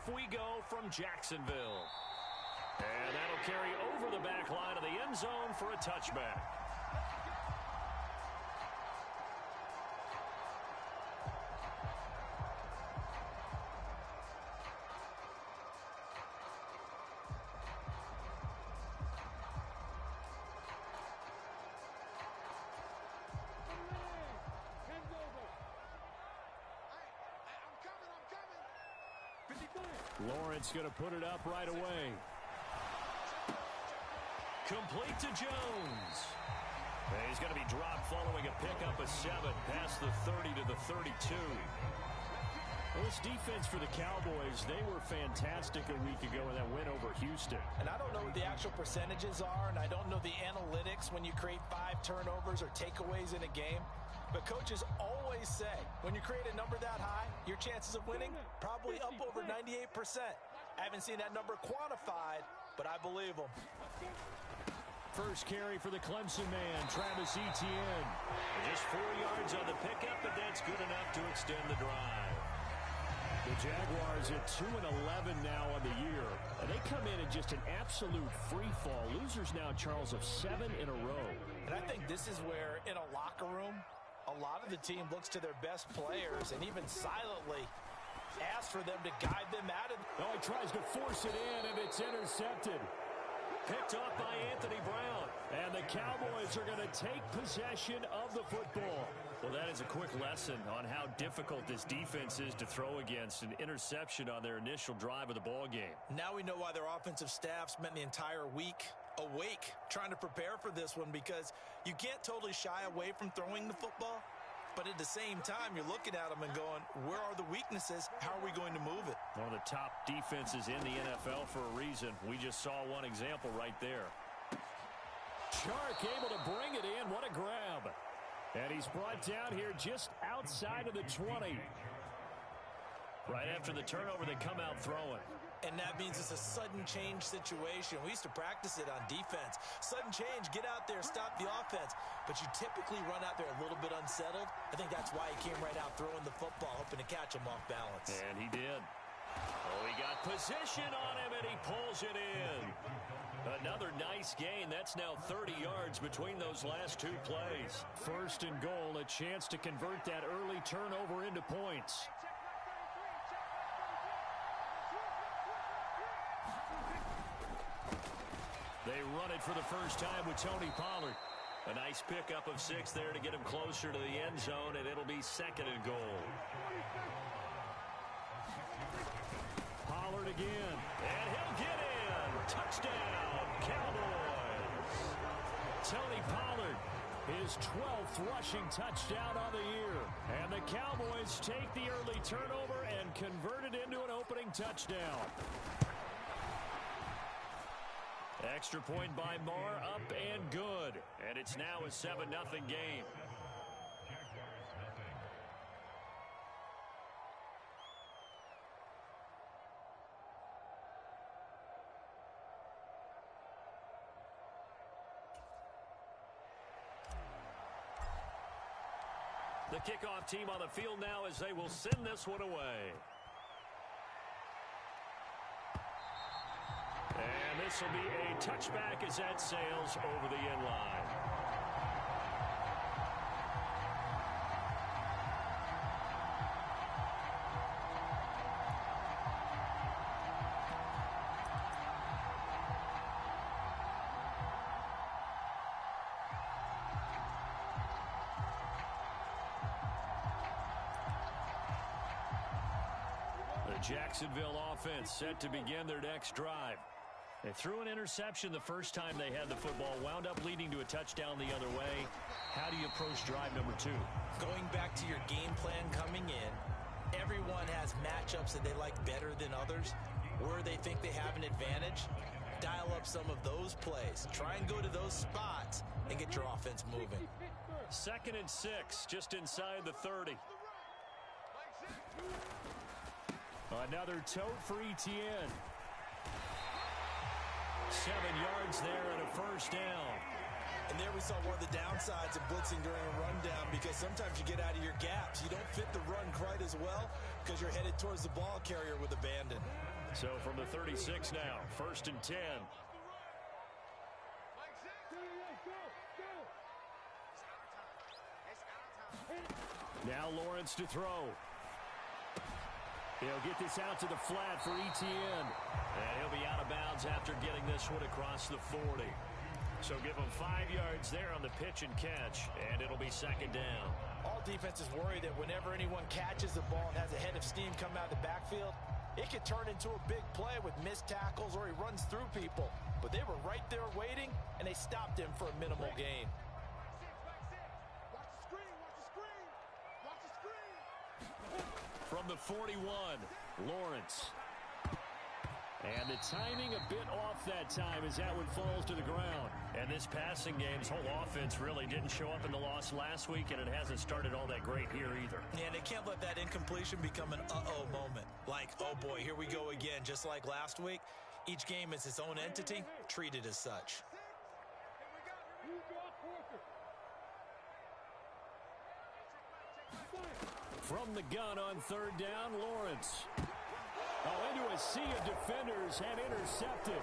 off we go from Jacksonville. And that'll carry over the back line of the end zone for a touchback. Lawrence going to put it up right away. Complete to Jones. He's going to be dropped following a pickup of 7 past the 30 to the 32. Well, this defense for the Cowboys, they were fantastic a week ago in that win over Houston. And I don't know what the actual percentages are, and I don't know the analytics when you create 5 turnovers or takeaways in a game. But coaches always say, when you create a number that high, your chances of winning probably up over 98%. I haven't seen that number quantified, but I believe them. First carry for the Clemson man, Travis Etienne. Just 4 yards on the pickup, but that's good enough to extend the drive. The Jaguars at 2-11 now on the year. And they come in just an absolute free fall. Losers now, Charles, of 7 in a row. And I think this is where, in a locker room, a lot of the team looks to their best players and even silently asks for them to guide them out of. Oh, he tries to force it in, and it's intercepted. Picked off by Anthony Brown. And the Cowboys are going to take possession of the football. Well, that is a quick lesson on how difficult this defense is to throw against. An interception on their initial drive of the ball game. Now we know why their offensive staff spent the entire week awake trying to prepare for this one, because you can't totally shy away from throwing the football. But at the same time, you're looking at them and going, where are the weaknesses? How are we going to move it? One of the top defenses in the NFL for a reason. We just saw one example right there. Chark able to bring it in. What a grab. And he's brought down here just outside of the 20. Right after the turnover, they come out throwing. And that means it's a sudden change situation. We used to practice it on defense. Sudden change, get out there, stop the offense. But you typically run out there a little bit unsettled. I think that's why he came right out throwing the football, hoping to catch him off balance. And he did. Oh, he got position on him, and he pulls it in. Another nice gain. That's now 30 yards between those last 2 plays. First and goal, a chance to convert that early turnover into points. They run it for the first time with Tony Pollard. A nice pickup of 6 there to get him closer to the end zone, and it'll be 2nd and goal. Pollard again, and he'll get in. Touchdown, Cowboys. Tony Pollard, his 12th rushing touchdown on the year. And the Cowboys take the early turnover and convert it into an opening touchdown. Extra point by Marr, up and good. And it's now a 7-0 game. The kickoff team on the field now as they will send this one away. And this will be a touchback as that sails over the end line. The Jacksonville offense set to begin their next drive. They threw an interception the first time they had the football, wound up leading to a touchdown the other way. How do you approach drive number 2? Going back to your game plan coming in, everyone has matchups that they like better than others, where they think they have an advantage. Dial up some of those plays. Try and go to those spots and get your offense moving. 2nd and 6, just inside the 30. Another tote for Etienne. 7 yards there and a first down. And there we saw one of the downsides of blitzing during a rundown, because sometimes you get out of your gaps. You don't fit the run quite as well because you're headed towards the ball carrier with abandon. So from the 36 now, 1st and 10. Now Lawrence to throw. He'll get this out to the flat for Etienne. And he'll be out of bounds after getting this one across the 40. So give him 5 yards there on the pitch and catch, and it'll be 2nd down. All defenses worry that whenever anyone catches the ball and has a head of steam come out of the backfield, it could turn into a big play with missed tackles or he runs through people. But they were right there waiting, and they stopped him for a minimal gain. From the 41, Lawrence. And the timing a bit off that time as that one falls to the ground. And this passing game's whole offense really didn't show up in the loss last week, and it hasn't started all that great here either. Yeah, they can't let that incompletion become an uh-oh moment. Like, oh boy, here we go again, just like last week. Each game is its own entity, treated as such. From the gun on 3rd down, Lawrence. Oh, into a sea of defenders and intercepted.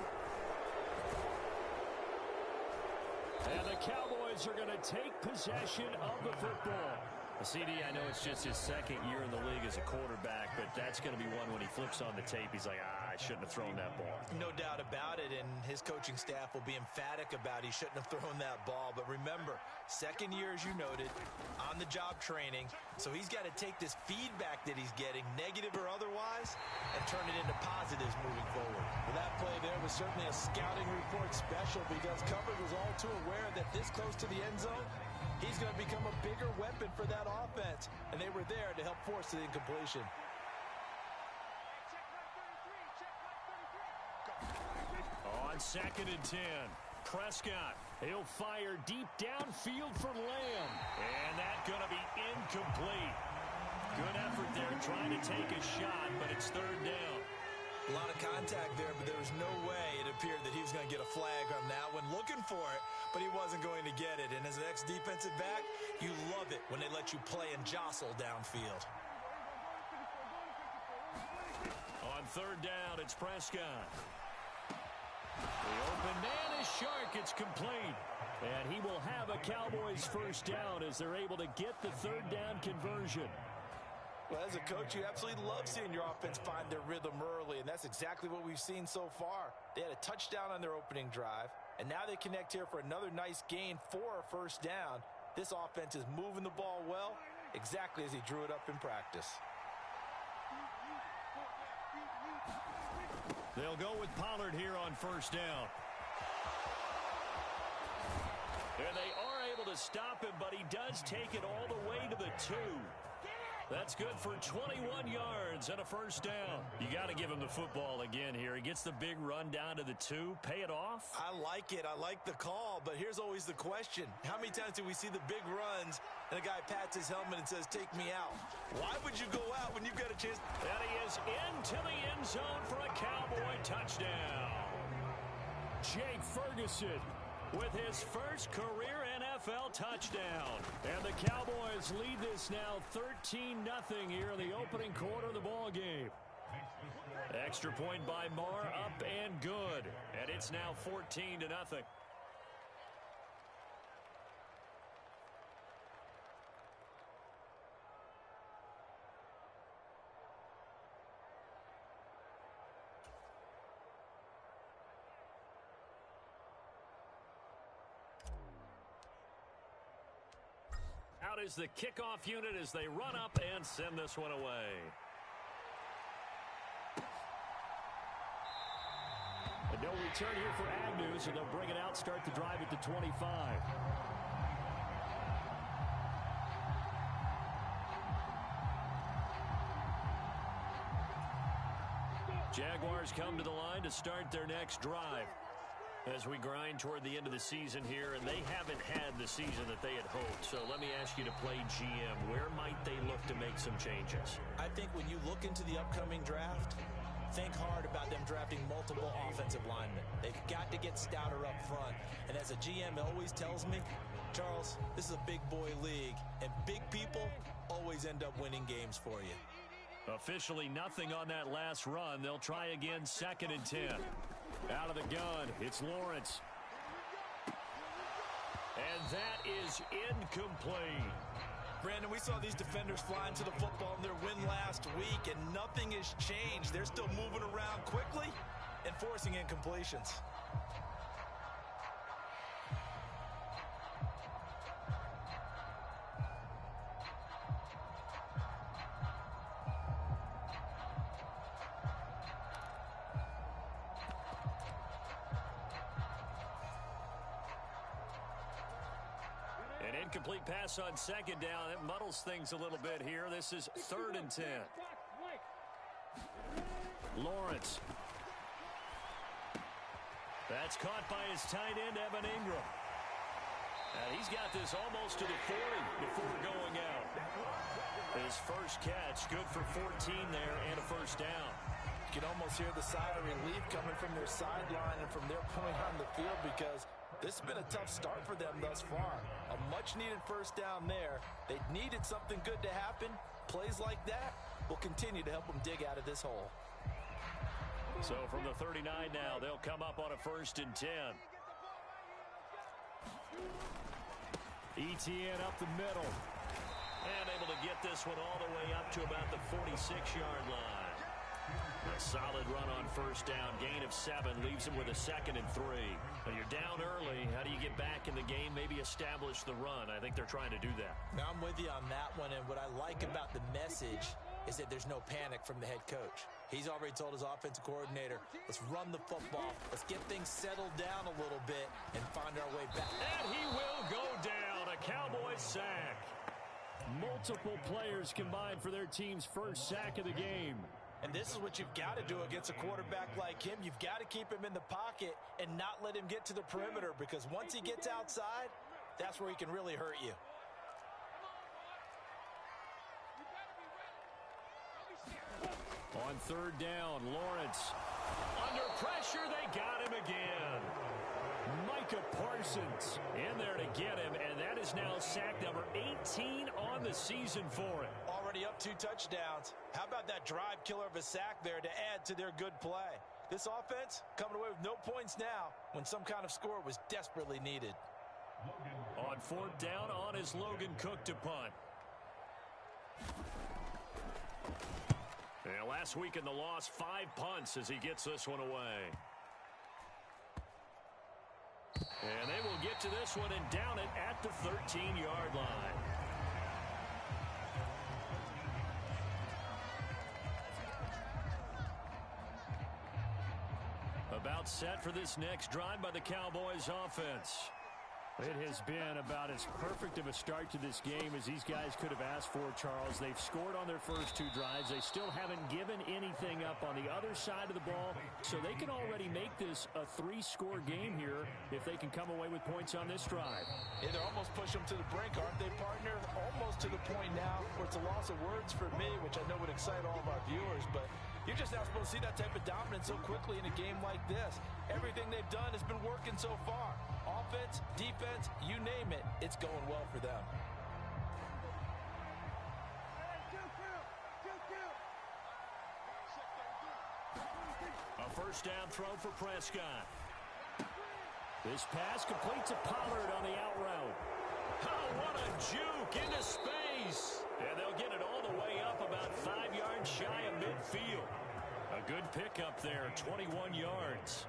And the Cowboys are going to take possession of the football. CD, I know it's just his 2nd year in the league as a quarterback, but that's going to be one when he flips on the tape, he's like, I shouldn't have thrown that ball. No doubt about it, and his coaching staff will be emphatic about he shouldn't have thrown that ball. But remember, 2nd year, as you noted, on-the-job training, so he's got to take this feedback that he's getting, negative or otherwise, and turn it into positives moving forward. Well, that play there was certainly a scouting report special, because Cover was all too aware that this close to the end zone, he's going to become a bigger weapon for that offense, and they were there to help force the incompletion. On 2nd and 10, Prescott. He'll fire deep downfield for Lamb, and that's going to be incomplete. Good effort there trying to take a shot, but it's 3rd down. A lot of contact there, but there was no way it appeared that he was going to get a flag on that one. Looking for it, but he wasn't going to get it. And as an ex-defensive back, you love it when they let you play and jostle downfield. On 3rd down, it's Prescott. The open man is Shark. It's complete. And he will have a Cowboys 1st down as they're able to get the 3rd down conversion. Well, as a coach, you absolutely love seeing your offense find their rhythm early, and that's exactly what we've seen so far. They had a touchdown on their opening drive, and now they connect here for another nice gain for a 1st down. This offense is moving the ball well, exactly as he drew it up in practice. They'll go with Pollard here on 1st down. And they are able to stop him, but he does take it all the way to the 2. That's good for 21 yards and a 1st down. You got to give him the football again here. He gets the big run down to the 2. Pay it off. I like it. I like the call, but here's always the question. How many times do we see the big runs and a guy pats his helmet and says, take me out? Why would you go out when you've got a chance? And he is into the end zone for a Cowboy touchdown. Jake Ferguson with his first career NFL touchdown. And the Cowboys lead this now 13-0 here in the opening quarter of the ball game. Extra point by Marr, up and good. And it's now 14-0. Out is the kickoff unit as they run up and send this one away. And no return here for Agnew, so they'll bring it out, start the drive at the 25. Jaguars come to the line to start their next drive as we grind toward the end of the season here, and they haven't had the season that they had hoped. So let me ask you to play GM. Where might they look to make some changes? I think when you look into the upcoming draft, think hard smart about them drafting multiple offensive linemen. They've got to get stouter up front. And as a GM always tells me, Charles, this is a big boy league, and big people always end up winning games for you. Officially nothing on that last run. They'll try again, 2nd and 10. Out of the gun, it's Lawrence. And that is incomplete. Brandon, we saw these defenders fly into the football in their win last week, and nothing has changed. They're still moving around quickly and forcing incompletions. An incomplete pass on 2nd down. It muddles things a little bit here. This is 3rd and 10. Lawrence. That's caught by his tight end, Evan Ingram. And he's got this almost to the 40 before going out. His first catch, good for 14 there and a first down. You can almost hear the sigh of relief coming from their sideline and from their point on the field, because this has been a tough start for them thus far. A much-needed first down there. They needed something good to happen. Plays like that will continue to help them dig out of this hole. So from the 39 now, they'll come up on a 1st and 10. Etienne up the middle. And able to get this one all the way up to about the 46-yard line. A solid run on first down. Gain of 7 leaves him with a 2nd and 3. Now you're down early. How do you get back in the game? Maybe establish the run. I think they're trying to do that. Now I'm with you on that one, and what I like about the message is that there's no panic from the head coach. He's already told his offensive coordinator, let's run the football. Let's get things settled down a little bit and find our way back. And he will go down. A Cowboys sack. Multiple players combined for their team's first sack of the game. And this is what you've got to do against a quarterback like him. You've got to keep him in the pocket and not let him get to the perimeter, because once he gets outside, that's where he can really hurt you. On 3rd down, Lawrence. Under pressure, they got him again. Micah Parsons in there to get him, and that is now sack number 18 on the season for him. Already up 2 touchdowns. How about that drive killer of a sack there to add to their good play? This offense coming away with no points now when some kind of score was desperately needed. On 4th down, on is Logan Cook to punt. And last week in the loss, 5 punts as he gets this one away. And they will get to this one and down it at the 13-yard line. About set for this next drive by the Cowboys offense. It has been about as perfect of a start to this game as these guys could have asked for, Charles. They've scored on their first 2 drives. They still haven't given anything up on the other side of the ball, so they can already make this a 3-score game here if they can come away with points on this drive. Yeah, they're almost pushing them to the brink, aren't they, partner? Almost to the point now where it's a loss of words for me, which I know would excite all of our viewers, but you're just not supposed to see that type of dominance so quickly in a game like this. Everything they've done has been working so far. Offense, defense, you name it, it's going well for them. A first down throw for Prescott. This pass completes a Pollard on the out route. Oh, what a juke into space. And they'll get it all the way up about 5 yards shy of midfield. A good pickup there, 21 yards.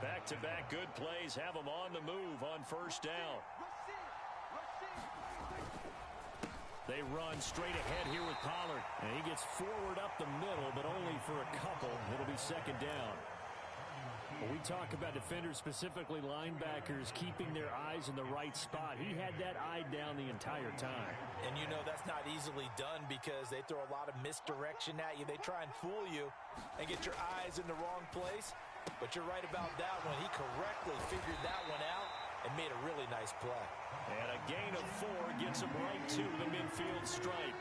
Back-to-back good plays have them on the move on first down. They run straight ahead here with Pollard. And he gets forward up the middle, but only for a couple. It'll be 2nd down. When we talk about defenders, specifically linebackers, keeping their eyes in the right spot, he had that eye down the entire time. And you know that's not easily done because they throw a lot of misdirection at you. They try and fool you and get your eyes in the wrong place. But you're right about that one. He correctly figured that one out and made a really nice play. And a gain of 4 gets him right to the midfield stripe.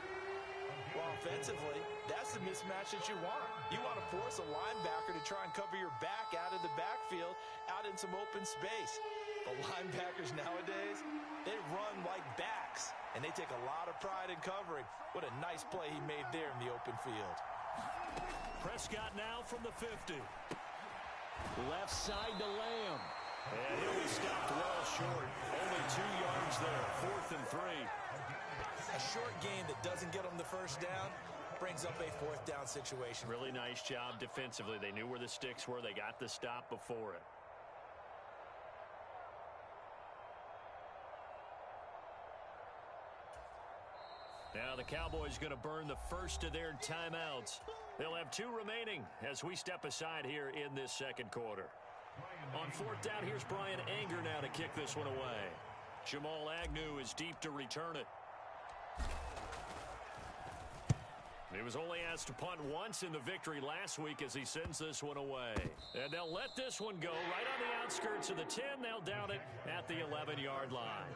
Well, offensively, that's the mismatch that you want. You want to force a linebacker to try and cover your back out of the backfield, out in some open space. But linebackers nowadays, they run like backs, and they take a lot of pride in covering. What a nice play he made there in the open field. Prescott now from the 50. Left side to Lamb. And he'll be stopped well short. Only 2 yards there, 4th and 3. A short game that doesn't get them the first down brings up a 4th down situation. Really nice job defensively. They knew where the sticks were. They got the stop before it. Now the Cowboys going to burn the first of their timeouts. They'll have 2 remaining as we step aside here in this second quarter. On 4th down, here's Brian Anger now to kick this one away. Jamal Agnew is deep to return it. He was only asked to punt once in the victory last week as he sends this one away. And they'll let this one go right on the outskirts of the 10. They'll down it at the 11-yard line.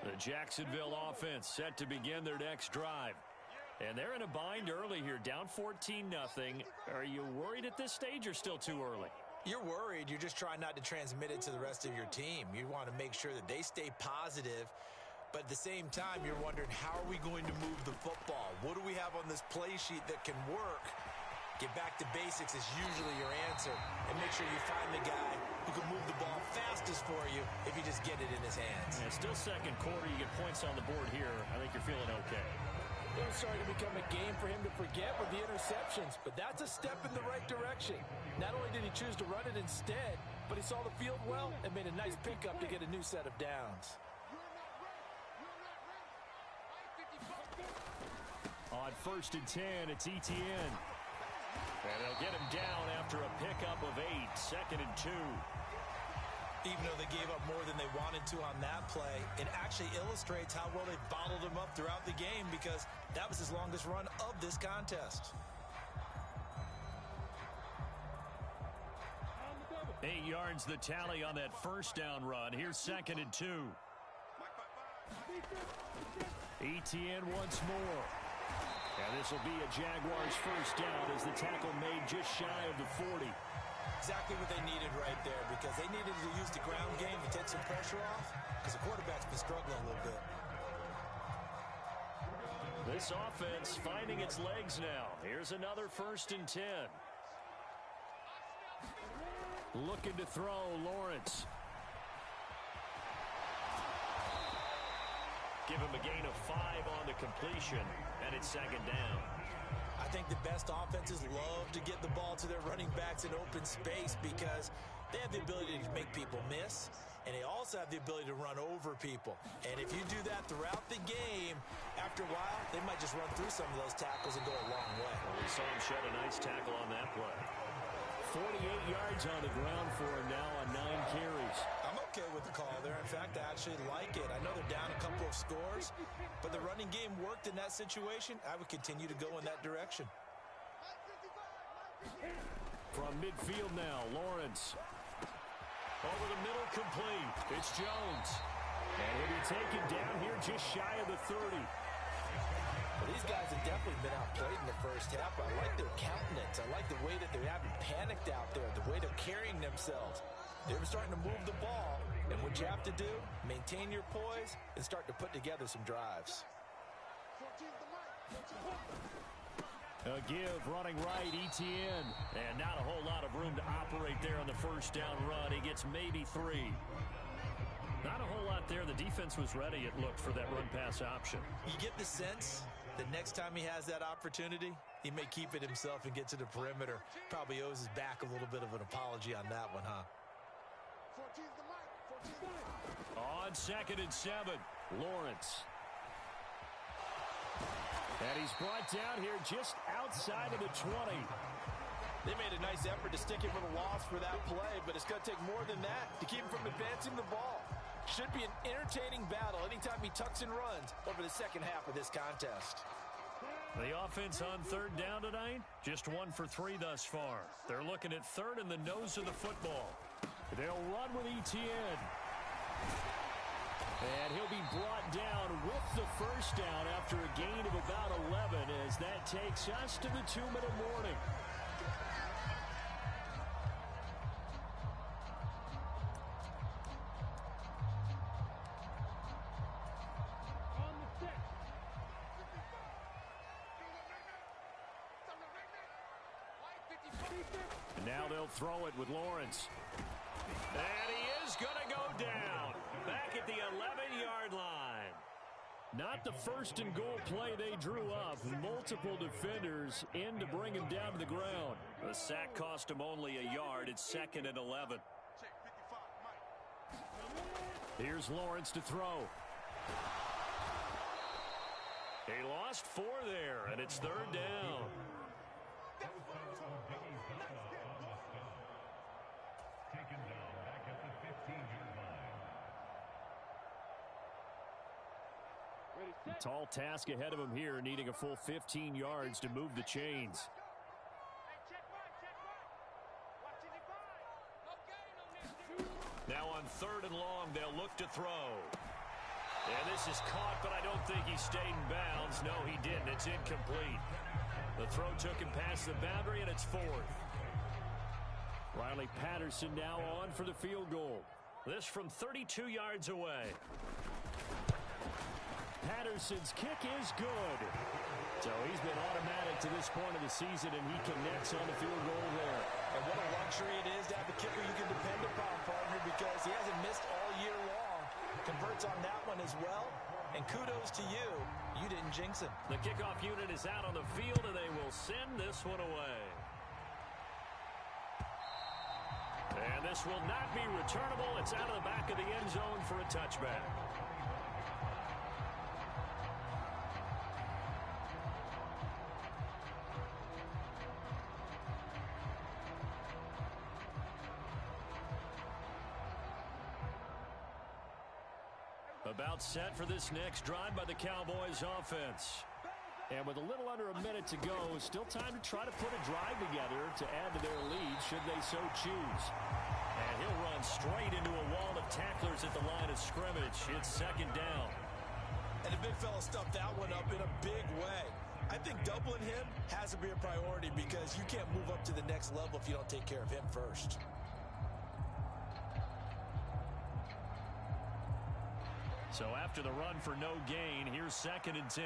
The Jacksonville offense set to begin their next drive. And they're in a bind early here, down 14-0. Are you worried at this stage or still too early? You're worried. You're just trying not to transmit it to the rest of your team. You want to make sure that they stay positive. But at the same time, you're wondering, how are we going to move the football? What do we have on this play sheet that can work? Get back to basics is usually your answer. And make sure you find the guy who can move the ball fastest for you if you just get it in his hands. Yeah, still second quarter. You get points on the board here. I think you're feeling okay. It was starting to become a game for him to forget with the interceptions, but that's a step in the right direction. Not only did he choose to run it instead, but he saw the field well and made a nice pickup to get a new set of downs. On 1st and 10, it's Etienne. And they'll get him down after a pickup of 8, 2nd and 2. Even though they gave up more than they wanted to on that play, it actually illustrates how well they bottled him up throughout the game because that was his longest run of this contest. 8 yards the tally on that first down run. Here's 2nd and 2. Etienne once more. And this will be a Jaguars first down as the tackle made just shy of the 40. Exactly what they needed right there because they needed to use the ground game to take some pressure off because the quarterback's been struggling a little bit. This offense finding its legs now. Here's another 1st and 10. Looking to throw, Lawrence. Give him a gain of 5 on the completion, and it's 2nd down. I think the best offenses love to get the ball to their running backs in open space because they have the ability to make people miss, and they also have the ability to run over people. And if you do that throughout the game, after a while, they might just run through some of those tackles and go a long way. Well, we saw him shed a nice tackle on that play. 48 yards on the ground for him now on 9 carries. I'm okay with the call there. In fact, I actually like it. I know they're down a couple of scores, but the running game worked in that situation. I would continue to go in that direction. From midfield now, Lawrence. Over the middle, complete. It's Jones. And he'll be taken down here just shy of the 30. Well, these guys have definitely been outplayed in the first half. I like their countenance. I like the way that they haven't panicked out there, the way they're carrying themselves. They're starting to move the ball, and what you have to do, maintain your poise and start to put together some drives. A give running right, Etienne. And not a whole lot of room to operate there on the first down run. He gets maybe 3. Not a whole lot there. The defense was ready, it looked, for that run-pass option. You get the sense that next time he has that opportunity, he may keep it himself and get to the perimeter. Probably owes his back a little bit of an apology on that one, huh? On 2nd and 7, Lawrence. And he's brought down here just outside of the 20. They made a nice effort to stick him with a loss for that play, but it's going to take more than that to keep him from advancing the ball. Should be an entertaining battle anytime he tucks and runs over the second half of this contest. The offense on 3rd down tonight, just 1 for 3 thus far. They're looking at 3rd and the nose of the football. They'll run with Etienne. And he'll be brought down with the first down after a gain of about 11 as that takes us to the 2-minute warning. And now they'll throw it with Lawrence. And he is going to go down. Back at the 11-yard line. Not the first and goal play they drew up. Multiple defenders in to bring him down to the ground. The sack cost him only a yard. It's 2nd and 11. Here's Lawrence to throw. He lost 4 there, and it's 3rd down. Tall task ahead of him here, needing a full 15 yards to move the chains. Now on 3rd and long, they'll look to throw. And this is caught, but I don't think he stayed in bounds. No, he didn't. It's incomplete. The throw took him past the boundary, and it's 4th. Riley Patterson now on for the field goal. This from 32 yards away. Patterson's kick is good. So he's been automatic to this point of the season, and he connects on the field goal there. And what a luxury it is to have a kicker you can depend upon, partner, because he hasn't missed all year long. Converts on that one as well. And kudos to you. You didn't jinx him. The kickoff unit is out on the field, and they will send this one away. And this will not be returnable. It's out of the back of the end zone for a touchback. About set for this next drive by the Cowboys offense. And with a little under a minute to go, still time to try to put a drive together to add to their lead should they so choose. And he'll run straight into a wall of tacklers at the line of scrimmage. It's 2nd down. And the big fella stuffed that one up in a big way. I think doubling him has to be a priority because you can't move up to the next level if you don't take care of him first. So after the run for no gain, here's 2nd and 10.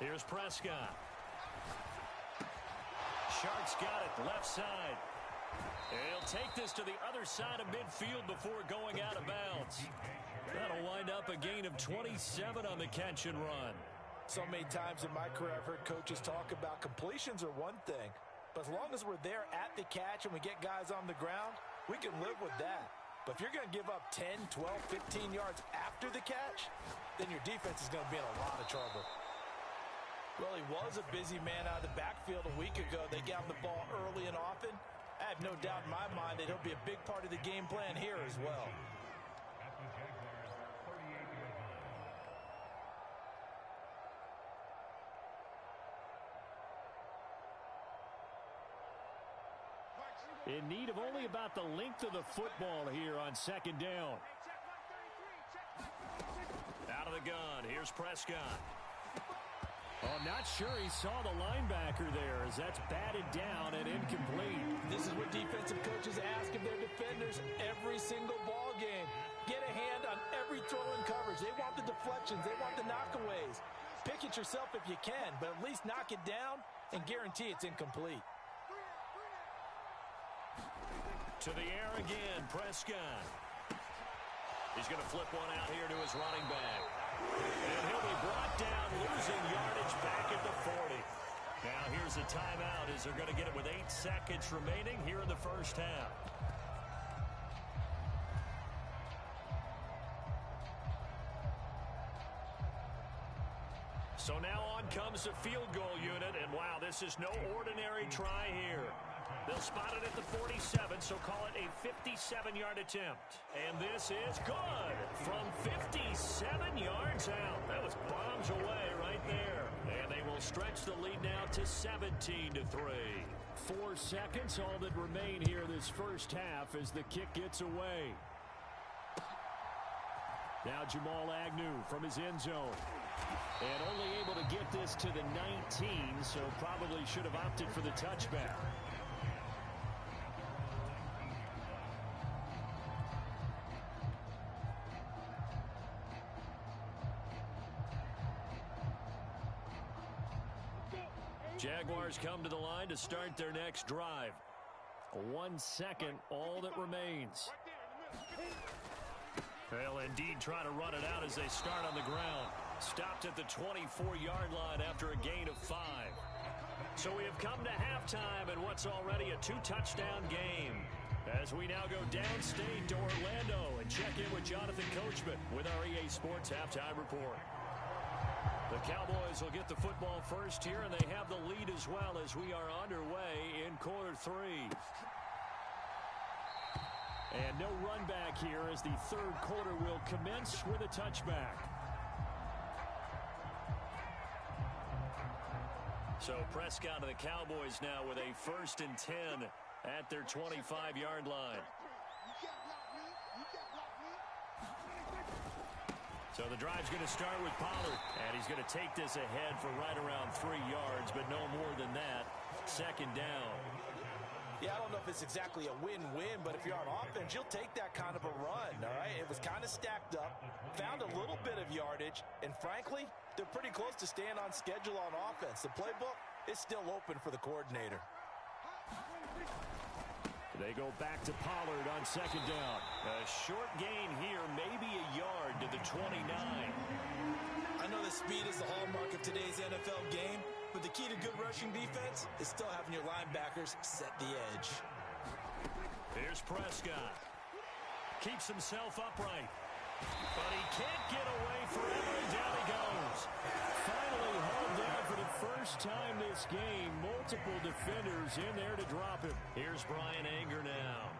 Here's Prescott. Shark's got it, left side. He'll take this to the other side of midfield before going out of bounds. That'll wind up a gain of 27 on the catch and run. So many times in my career I've heard coaches talk about completions are one thing, but as long as we're there at the catch and we get guys on the ground, we can live with that. But if you're going to give up 10, 12, 15 yards after the catch, then your defense is going to be in a lot of trouble. Well, he was a busy man out of the backfield a week ago. They got him the ball early and often. I have no doubt in my mind that he'll be a big part of the game plan here as well. In need of only about the length of the football here on 2nd down. Out of the gun, here's Prescott. Oh, not sure he saw the linebacker there as that's batted down and incomplete. This is what defensive coaches ask of their defenders every single ball game. Get a hand on every throw in coverage. They want the deflections. They want the knockaways. Pick it yourself if you can, but at least knock it down and guarantee it's incomplete. To the air again, Prescott. He's going to flip one out here to his running back. And he'll be brought down, losing yardage back at the 40. Now here's a timeout as they're going to get it with 8 seconds remaining here in the first half. So now on comes the field goal unit, and wow, this is no ordinary try here. They'll spot it at the 47, so call it a 57-yard attempt. And this is good from 57 yards out. That was bombs away right there. And they will stretch the lead now to 17-3. 4 seconds, all that remain here this first half as the kick gets away. Now Jamal Agnew from his end zone. And only able to get this to the 19, so probably should have opted for the touchback. Jaguars come to the line to start their next drive. 1 second, all that remains. They'll indeed try to run it out as they start on the ground. Stopped at the 24-yard line after a gain of 5. So we have come to halftime in what's already a 2-touchdown game. As we now go downstate to Orlando and check in with Jonathan Coachman with our EA Sports Halftime Report. The Cowboys will get the football first here, and they have the lead as well as we are underway in quarter 3. And no run back here as the third quarter will commence with a touchback. So Prescott and the Cowboys now with a 1st and 10 at their 25-yard line. So the drive's going to start with Pollard, and he's going to take this ahead for right around 3 yards, but no more than that. 2nd down. Yeah, I don't know if it's exactly a win-win, but if you're on offense, you'll take that kind of a run, all right? It was kind of stacked up, found a little bit of yardage, and frankly, they're pretty close to staying on schedule on offense. The playbook is still open for the coordinator. They go back to Pollard on 2nd down. A short gain here, maybe a yard to the 29. I know that speed is the hallmark of today's NFL game, but the key to good rushing defense is still having your linebackers set the edge. Here's Prescott. Keeps himself upright. But he can't get away forever, and down he goes. Finally hauled down for the first time this game. Multiple defenders in there to drop him. Here's Brian Anger now.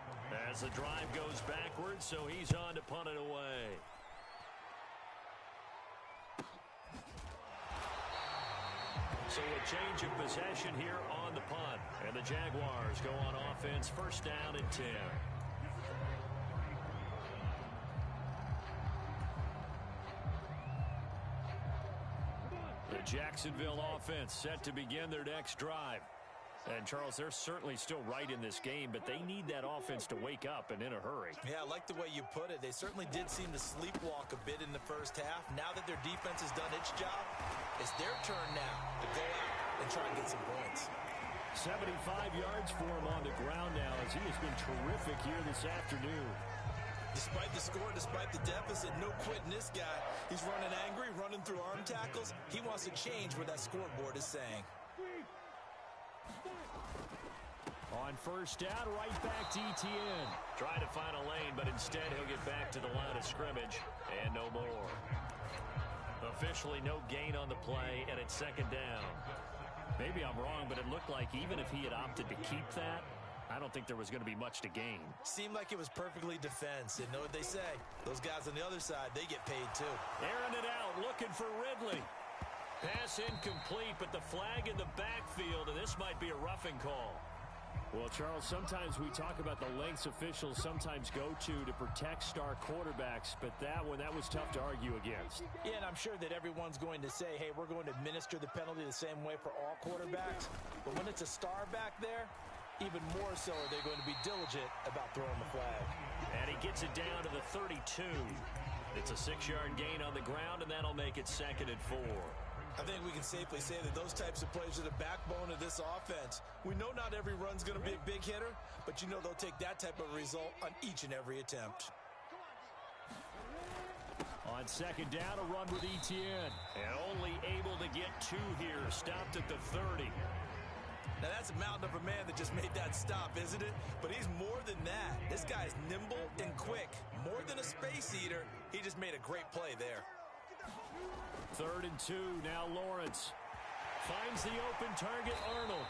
As the drive goes backwards, so he's on to punt it away. So a change of possession here on the punt. And the Jaguars go on offense, 1st down and 10. The Jacksonville offense set to begin their next drive. And, Charles, they're certainly still right in this game, but they need that offense to wake up and in a hurry. Yeah, I like the way you put it. They certainly did seem to sleepwalk a bit in the first half. Now that their defense has done its job, it's their turn now to go out and try and get some points. 75 yards for him on the ground now as he has been terrific here this afternoon. Despite the score, despite the deficit, no quitting this guy. He's running angry, running through arm tackles. He wants to change what that scoreboard is saying. On 1st down, right back to ETN. Trying to find a lane, but instead he'll get back to the line of scrimmage. And no more. Officially no gain on the play, and it's 2nd down. Maybe I'm wrong, but it looked like even if he had opted to keep that, I don't think there was going to be much to gain. Seemed like it was perfectly defense. And know what they say? Those guys on the other side, they get paid too. Airing it out, looking for Ridley. Pass incomplete, but the flag in the backfield, and this might be a roughing call. Well, Charles, sometimes we talk about the lengths officials sometimes go to protect star quarterbacks, but that one, that was tough to argue against. Yeah, and I'm sure that everyone's going to say, hey, we're going to administer the penalty the same way for all quarterbacks. But when it's a star back there, even more so are they going to be diligent about throwing the flag. And he gets it down to the 32. It's a 6-yard gain on the ground, and that'll make it 2nd and 4. I think we can safely say that those types of plays are the backbone of this offense. We know not every run's going to be a big hitter, but you know they'll take that type of result on each and every attempt. On 2nd down, a run with ETN. And only able to get 2 here. Stopped at the 30. Now that's a mountain of a man that just made that stop, isn't it? But he's more than that. This guy is nimble and quick. More than a space eater, he just made a great play there. 3rd and 2. Now Lawrence finds the open target, Arnold.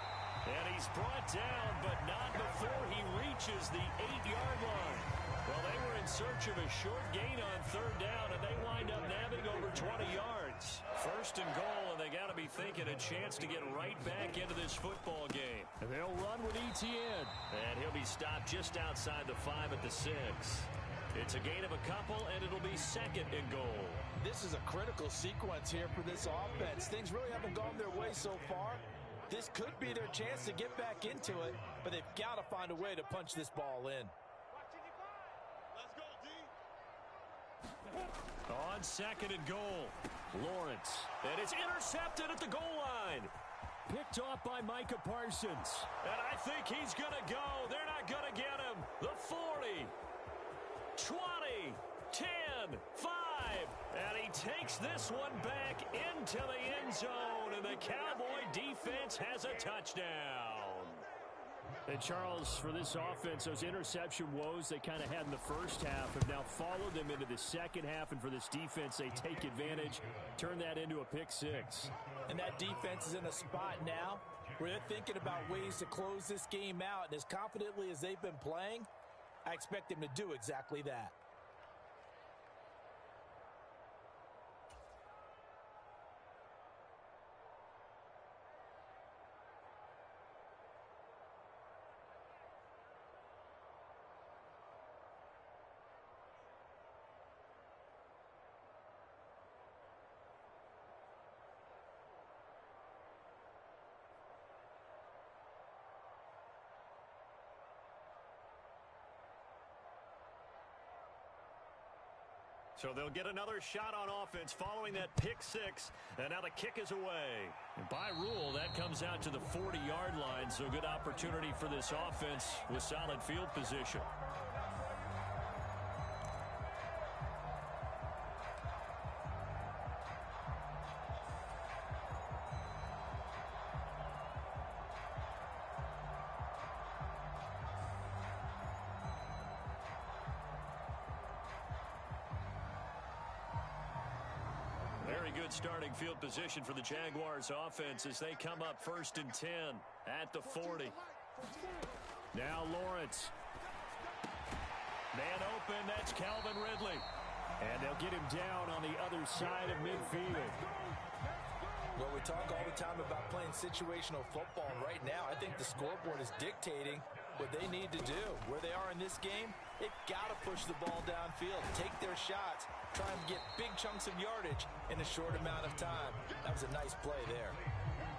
And he's brought down, but not before he reaches the 8-yard line. Well, they were in search of a short gain on 3rd down, and they wind up nabbing over 20 yards. 1st and goal, and they got to be thinking a chance to get right back into this football game. And they'll run with Etienne. And he'll be stopped just outside the 5 at the 6. It's a gain of a couple, and it'll be 2nd and goal. This is a critical sequence here for this offense. Things really haven't gone their way so far. This could be their chance to get back into it, but they've got to find a way to punch this ball in. On 2nd and goal, Lawrence. And it's intercepted at the goal line. Picked off by Micah Parsons. And I think he's going to go. They're not going to get him. The 40, 20, 10, 5. And he takes this one back into the end zone. And the Cowboy defense has a touchdown. And Charles, for this offense, those interception woes they kind of had in the first half have now followed them into the second half. And for this defense, they take advantage, turn that into a pick 6. And that defense is in a spot now where they're thinking about ways to close this game out. And as confidently as they've been playing, I expect them to do exactly that. So they'll get another shot on offense following that pick 6. And now the kick is away. And by rule, that comes out to the 40-yard line. So good opportunity for this offense with solid field position. Very good starting field position for the Jaguars offense as they come up 1st and 10 at the 40. Now Lawrence. Man open, that's Calvin Ridley. And they'll get him down on the other side of midfield. Well, we talk all the time about playing situational football, and right now I think the scoreboard is dictating what they need to do. Where they are in this game, they've got to push the ball downfield, take their shots, try and get big chunks of yardage in a short amount of time. That was a nice play there.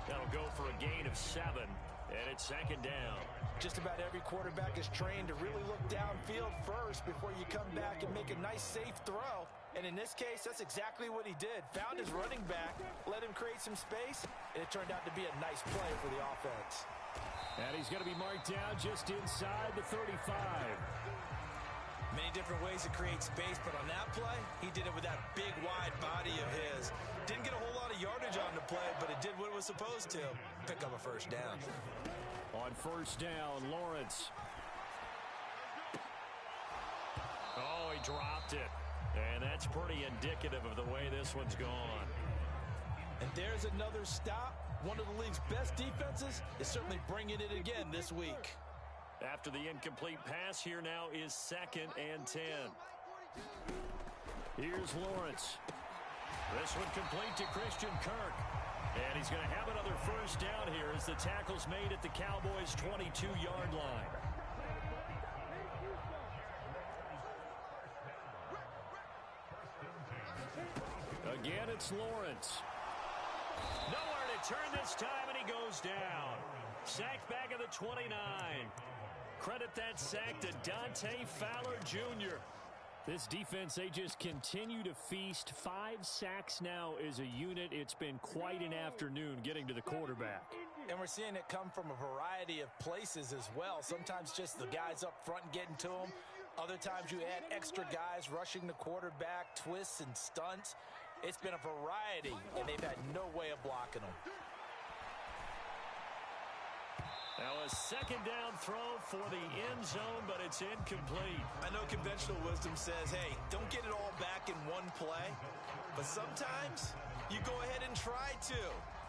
That'll go for a gain of 7, and it's 2nd down. Just about every quarterback is trained to really look downfield first before you come back and make a nice, safe throw. And in this case, that's exactly what he did. Found his running back, let him create some space, and it turned out to be a nice play for the offense. And he's going to be marked down just inside the 35. Many different ways to create space, but on that play, he did it with that big, wide body of his. Didn't get a whole lot of yardage on the play, but it did what it was supposed to. Pick up a 1st down. On 1st down, Lawrence. Oh, he dropped it. And that's pretty indicative of the way this one's gone. And there's another stop. One of the league's best defenses is certainly bringing it again this week. After the incomplete pass, here now is 2nd and 10. Here's Lawrence. This one complete to Christian Kirk. And he's going to have another 1st down here as the tackle's made at the Cowboys' 22-yard line. Again, it's Lawrence. Nowhere to turn this time, and he goes down. Sacked back at the 29. Credit that sack to Dante Fowler Jr. This defense, they just continue to feast. 5 sacks now as a unit. It's been quite an afternoon getting to the quarterback. And we're seeing it come from a variety of places as well. Sometimes just the guys up front getting to them. Other times you add extra guys rushing the quarterback, twists and stunts. It's been a variety, and they've had no way of blocking them. Now a second down throw for the end zone, but it's incomplete. I know conventional wisdom says, hey, don't get it all back in one play. But sometimes you go ahead and try to.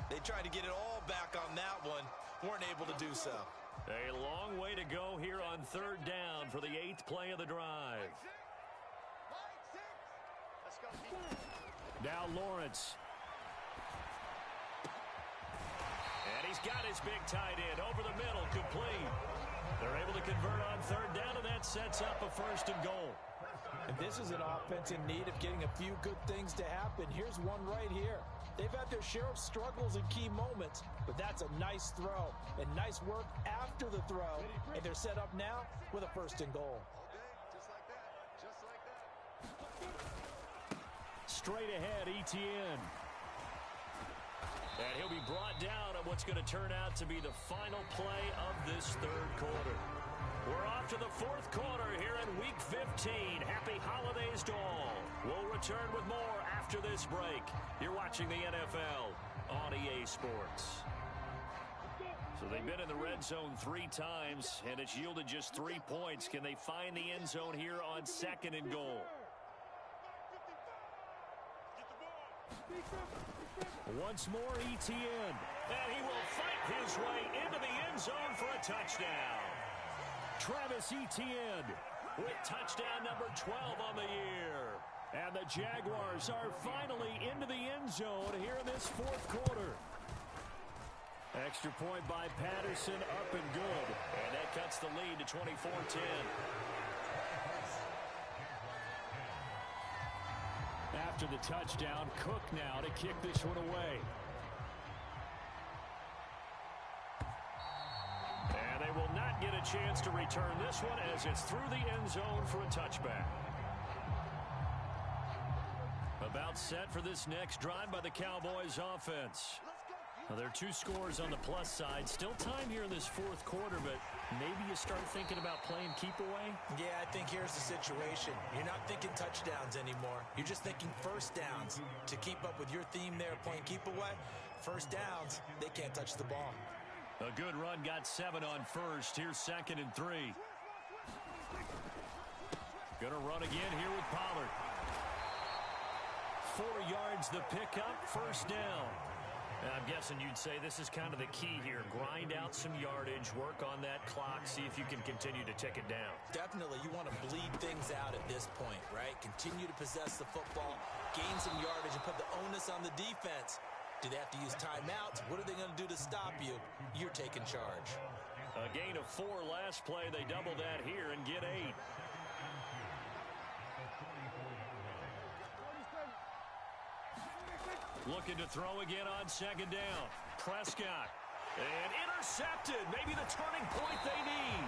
They tried to get it all back on that one. Weren't able to do so. A long way to go here on third down for the 8th play of the drive. Now Lawrence. And he's got his big tight end over the middle, complete. They're able to convert on third down, and that sets up a 1st and goal. And this is an offense in need of getting a few good things to happen. Here's one right here. They've had their share of struggles in key moments, but that's a nice throw and nice work after the throw. And they're set up now with a 1st and goal. Just like that. Straight ahead, Etienne. And he'll be brought down on what's going to turn out to be the final play of this 3rd quarter. We're off to the 4th quarter here in Week 15. Happy holidays to all. We'll return with more after this break. You're watching the NFL on EA Sports. So they've been in the red zone 3 times, and it's yielded just 3 points. Can they find the end zone here on 2nd and goal? Once more, Etienne. And he will fight his way into the end zone for a touchdown. Travis Etienne with touchdown number 12 on the year. And the Jaguars are finally into the end zone here in this 4th quarter. Extra point by Patterson, up and good. And that cuts the lead to 24-10. After the touchdown, Cook now to kick this one away. And they will not get a chance to return this one as it's through the end zone for a touchback. About set for this next drive by the Cowboys offense. Now, there are 2 scores on the plus side. Still time here in this 4th quarter, but maybe you start thinking about playing keep away? Yeah, I think here's the situation. You're not thinking touchdowns anymore. You're just thinking 1st downs. To keep up with your theme there, playing keep away, 1st downs, they can't touch the ball. A good run, got 7 on 1st. Here's 2nd and 3. Gonna run again here with Pollard. 4 yards the pickup, 1st down. And I'm guessing you'd say this is kind of the key here. Grind out some yardage, work on that clock, see if you can continue to tick it down. Definitely, you want to bleed things out at this point, right? Continue to possess the football, gain some yardage, and put the onus on the defense. Do they have to use timeouts? What are they going to do to stop you? You're taking charge. A gain of 4 last play. They double that here and get 8. Looking to throw again on 2nd down. Prescott. And intercepted. Maybe the turning point they need.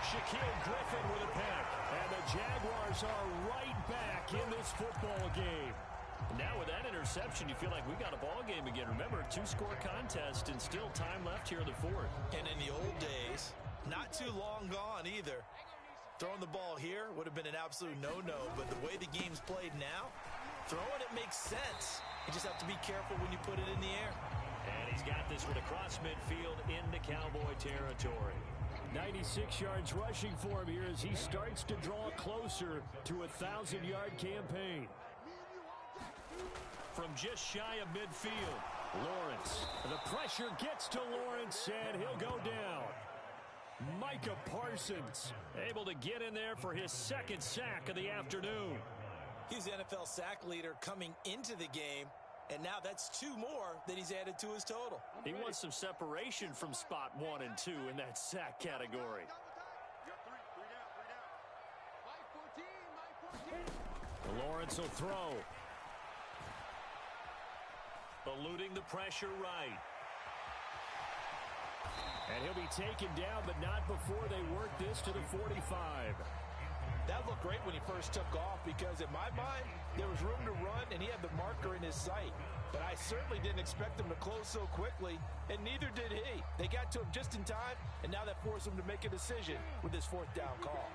Shaquille Griffin with a pick. And the Jaguars are right back in this football game. Now with that interception, you feel like we got a ball game again. Remember, 2-score contest and still time left here in the 4th. And in the old days, not too long gone either. Throwing the ball here would have been an absolute no-no, but the way the game's played now, throwing it makes sense. You just have to be careful when you put it in the air. And he's got this one across midfield into Cowboy territory. 96 yards rushing for him here as he starts to draw closer to a 1,000-yard campaign. From just shy of midfield, Lawrence. The pressure gets to Lawrence, and he'll go down. Micah Parsons able to get in there for his 2nd sack of the afternoon. He's the NFL sack leader coming into the game, and now that's 2 more that he's added to his total. He wants some separation from spot 1 and 2 in that sack category. Lawrence will throw. Eluding the pressure right. And he'll be taken down, but not before they work this to the 45. That looked great when he first took off because, in my mind, there was room to run, and he had the marker in his sight. But I certainly didn't expect him to close so quickly, and neither did he. They got to him just in time, and now that forced him to make a decision with his 4th down call.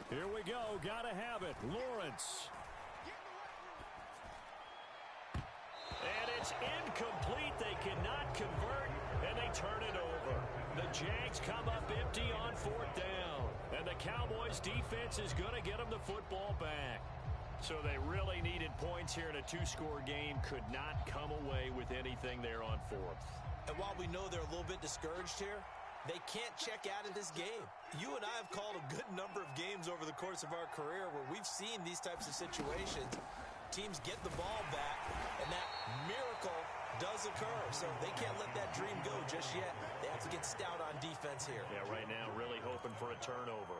Here we go. Gotta have it. Lawrence. is incomplete. They cannot convert, and they turn it over. The Jags come up empty on fourth down, and the Cowboys defense is going to get them the football back. So they really needed points here in a two-score game. Could not come away with anything there on fourth. And while we know they're a little bit discouraged here, they can't check out of this game. You and I have called a good number of games over the course of our career where we've seen these types of situations. Teams get the ball back, and that miracle does occur. So they can't let that dream go just yet. They have to get stout on defense here. Yeah, right now really hoping for a turnover.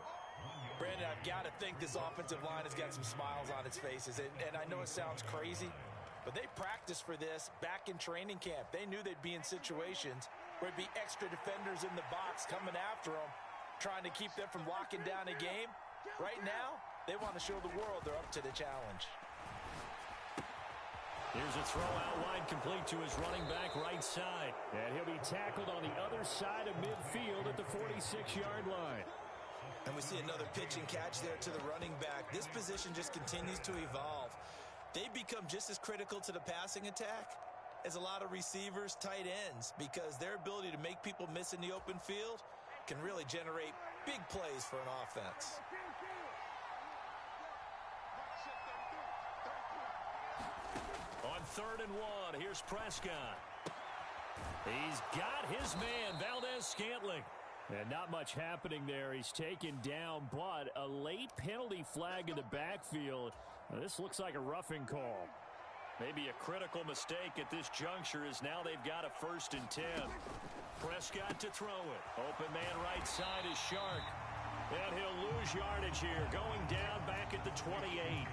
Brandon, I've got to think this offensive line has got some smiles on its faces. And I know it sounds crazy, but they practiced for this back in training camp. They knew they'd be in situations where there'd be extra defenders in the box coming after them, trying to keep them from locking down a game. Right now, they want to show the world they're up to the challenge. Here's a throw out wide, complete to his running back right side. And he'll be tackled on the other side of midfield at the 46-yard line. And we see another pitch and catch there to the running back. This position just continues to evolve. They become just as critical to the passing attack as a lot of receivers, tight ends, because their ability to make people miss in the open field can really generate big plays for an offense. On 3rd and 1, here's Prescott. He's got his man, Valdez-Scantling. And not much happening there. He's taken down, but a late penalty flag in the backfield. Now, this looks like a roughing call. Maybe a critical mistake at this juncture, as now they've got a 1st and 10. Prescott to throw it. Open man right side is Shark. And he'll lose yardage here, going down back at the 28.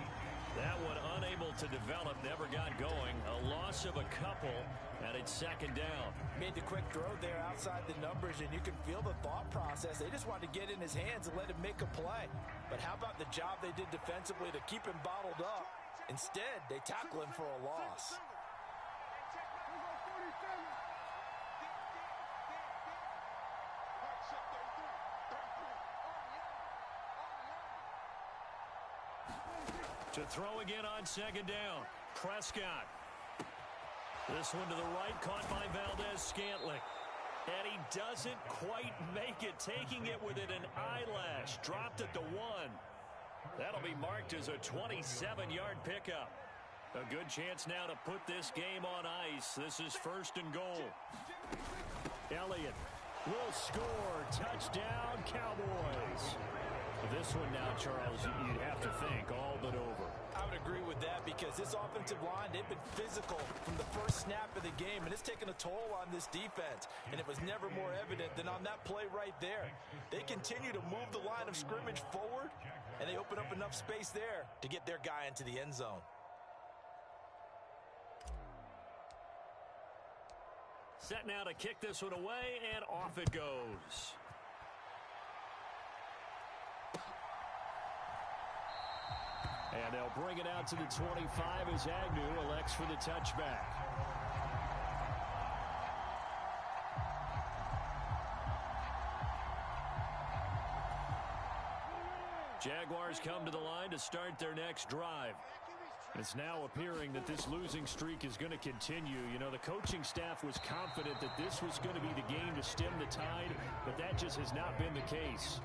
That one unable to develop, never got going. A loss of a couple, and it's 2nd down. Made the quick throw there outside the numbers, and you can feel the thought process. They just wanted to get in his hands and let him make a play. But how about the job they did defensively to keep him bottled up? Instead, they tackle him for a loss. To throw again on 2nd down. Prescott. This one to the right, caught by Valdez-Scantling. And he doesn't quite make it, taking it within an eyelash. Dropped at the 1. That'll be marked as a 27-yard pickup. A good chance now to put this game on ice. This is 1st and goal. Elliott will score. Touchdown, Cowboys. This one now, Charles, you'd have to think all but over. I would agree with that, because this offensive line, they've been physical from the first snap of the game, and it's taken a toll on this defense. And it was never more evident than on that play right there. They continue to move the line of scrimmage forward, and they open up enough space there to get their guy into the end zone. Set now to kick this one away, and off it goes. And they'll bring it out to the 25 as Agnew elects for the touchback. Jaguars come to the line to start their next drive. It's now appearing that this losing streak is going to continue. You know, the coaching staff was confident that this was going to be the game to stem the tide, but that just has not been the case.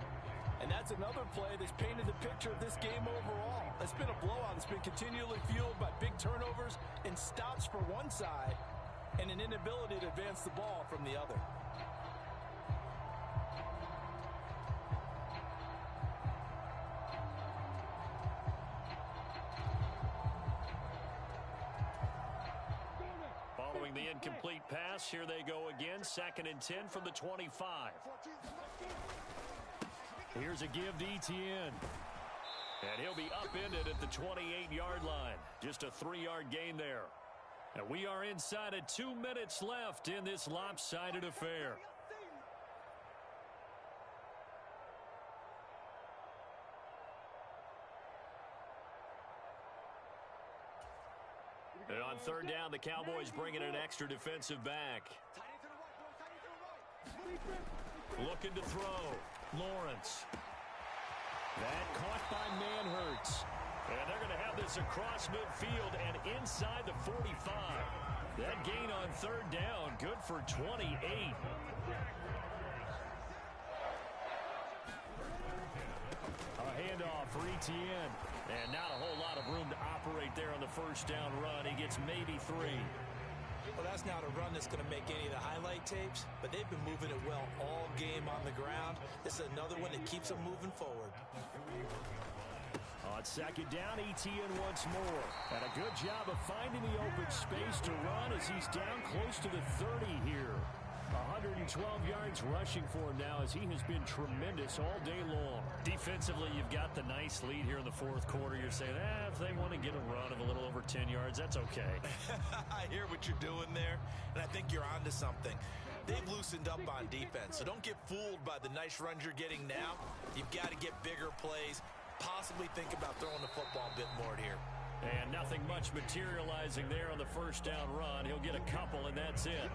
And that's another play that's painted the picture of this game overall. It's been a blowout. It's been continually fueled by big turnovers and stops for one side and an inability to advance the ball from the other. Following the incomplete pass, here they go again. 2nd and 10 from the 25. Here's a give to Etienne. And he'll be upended at the 28-yard line. Just a 3-yard gain there. And we are inside of 2 minutes left in this lopsided affair. And on 3rd down, the Cowboys bring in an extra defensive back. Looking to throw. Lawrence. That caught by Manhurts. And they're going to have this this across midfield and inside the 45. That gain on third down, good for 28. A handoff for Etienne. And not a whole lot of room to operate there on the first down run. He gets maybe 3. Well, that's not a run that's going to make any of the highlight tapes, but they've been moving it well all game on the ground. This is another one that keeps them moving forward. On second down, Etienne once more. And a good job of finding the open space to run as he's down close to the 30 here. 112 yards rushing for him now as he has been tremendous all day long. Defensively, you've got the nice lead here in the fourth quarter. You're saying, if they want to get a run of a little over 10 yards, that's okay. I hear what you're doing there, and I think you're onto something. They've loosened up on defense, so don't get fooled by the nice runs you're getting now. You've got to get bigger plays, possibly think about throwing the football a bit more here. And nothing much materializing there on the first down run. He'll get a couple, and that's it.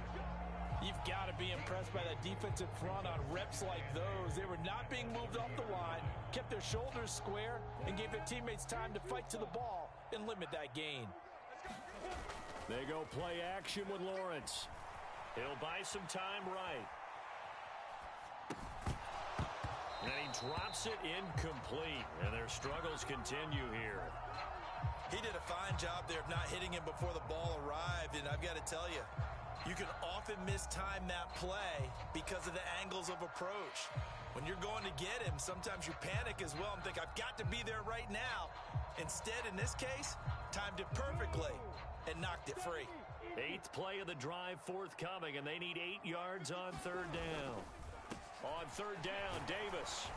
You've got to be impressed by that defensive front on reps like those. They were not being moved off the line, kept their shoulders square, and gave their teammates time to fight to the ball and limit that gain. They go play action with Lawrence. He'll buy some time right. And he drops it incomplete, and their struggles continue here. He did a fine job there of not hitting him before the ball arrived, and I've got to tell you, you can often mistime that play because of the angles of approach. When you're going to get him, sometimes you panic as well and think, I've got to be there right now. Instead, in this case, timed it perfectly and knocked it free. 8th play of the drive forthcoming, and they need 8 yards on third down. On third down, Davis.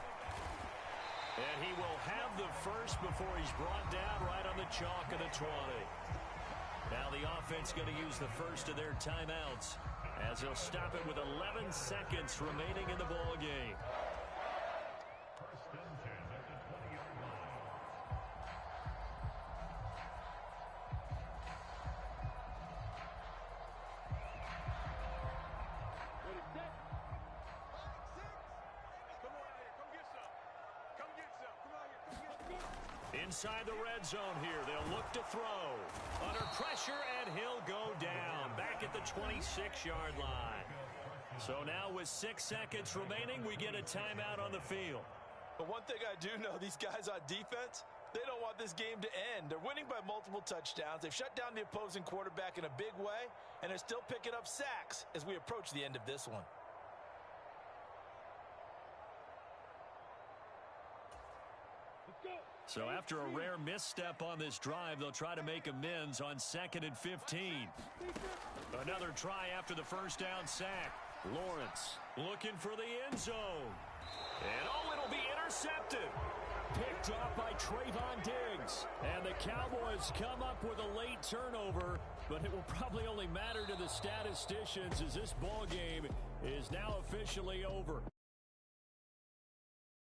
And he will have the first before he's brought down right on the chalk of the 20. Now the offense going to use the first of their timeouts as they'll stop it with 11 seconds remaining in the ball game. Inside the red zone here. They'll look to throw. Under pressure, and he'll go down. Back at the 26-yard line. So now with 6 seconds remaining, we get a timeout on the field. But one thing I do know, these guys on defense, they don't want this game to end. They're winning by multiple touchdowns. They've shut down the opposing quarterback in a big way, and they're still picking up sacks as we approach the end of this one. So after a rare misstep on this drive, they'll try to make amends on 2nd and 15. Another try after the first down sack. Lawrence looking for the end zone. And it'll be intercepted. Picked off by Trayvon Diggs. And the Cowboys come up with a late turnover, but it will probably only matter to the statisticians as this ball game is now officially over.